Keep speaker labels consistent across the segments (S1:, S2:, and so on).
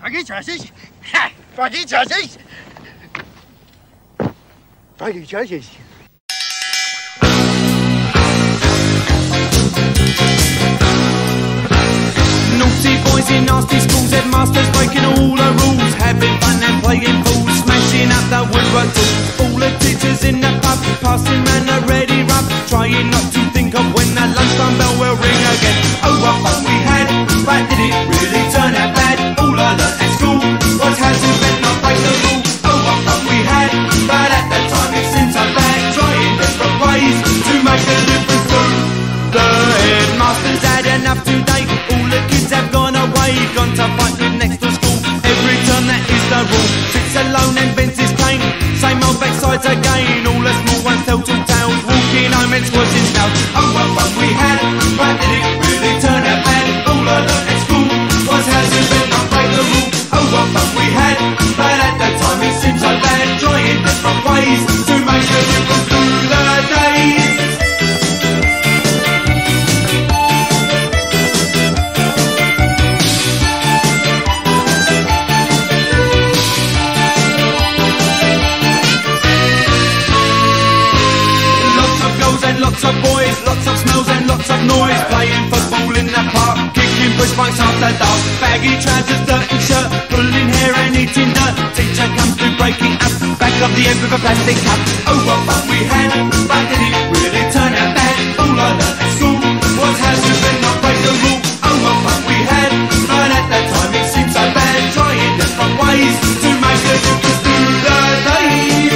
S1: Aquí chasis. Aquí chasis. Aquí chasis.
S2: Naughty boys in nasty schools, headmasters breaking all the rules, having fun and playing fools, smashing up the woodwork tools. All the teachers in the pub, passing round the ready rub, trying not to think of when the lunchtime bell will ring again. Oh, what fun we had, but did it really turn out bad? All I learnt at school was how to bend, not break the rule. Oh, what fun we had, but at that time it seemed so bad, trying different ways to make a difference through. The headmaster's had enough today. All the kids have gone away, gone to fight with next to school. Every term that is the rule. Sits alone and vents his pain. Same old backsides again. All the small ones tell two tales, walking home and squashing snails. Oh, what fun we had, but did it really turn out bad? All I learnt at school was how to bend, not break the rule. Oh, what fun we had, but at that time it seemed so bad, trying different ways to make a difference through the days. Lots of boys, lots of smells and lots of noise, playing football in the park, kicking push bikes after dark, baggy trousers, dirty shirt, pulling hair and eating dirt. Teacher comes through breaking up, back of the end with a plastic cup. Oh, what fun we had, but did it really turn out bad? All I learnt at school was how to bend, not break the rule. Oh, what fun we had, but at that time it seemed so bad, trying different ways to make a difference through the days.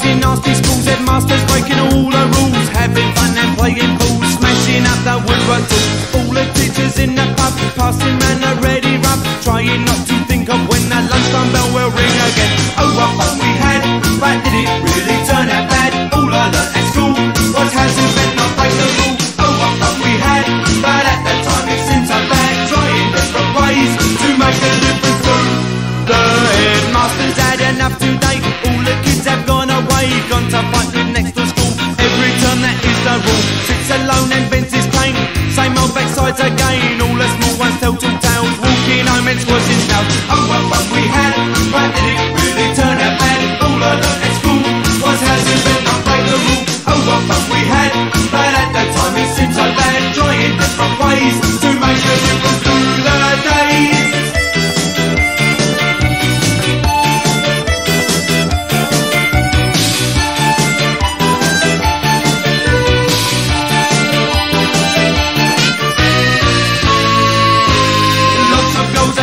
S2: Nasty schools, headmasters breaking all the rules, having fun and playing pool, smashing up the woodwork tools. All the teachers in the pub, passing round the ready rub, trying not to think of when the lunchtime bell will ring again. Oh, what fun we had, but did it really turn out bad? All I learnt at school was how to bend, not break the rule. Oh, what fun we had, but at that time it seemed so bad, trying different ways to make a difference through. The headmaster's had enough today. All the kids have gone away, gone to fight with next to school. Every term that is the rule. Sits alone and vents his pain. Same old backsides again. All the small ones tell two tales, walking home and squashing snails. Oh, what fun we had, but did it really turn out bad? All I learnt at school was how to bend, not break the rule. Oh, what fun we had, but at that time it seemed so bad, trying different ways to make a difference through the days.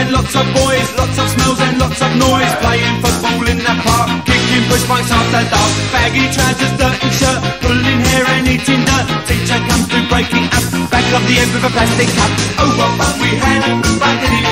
S2: Lots of boys, lots of smells and lots of noise, playing football in the park, kicking push bikes after dark, baggy trousers, dirty shirt, pulling hair and eating dirt. Teacher comes through breaking up, back of the end with a plastic cup. Oh, what fun we had, but did it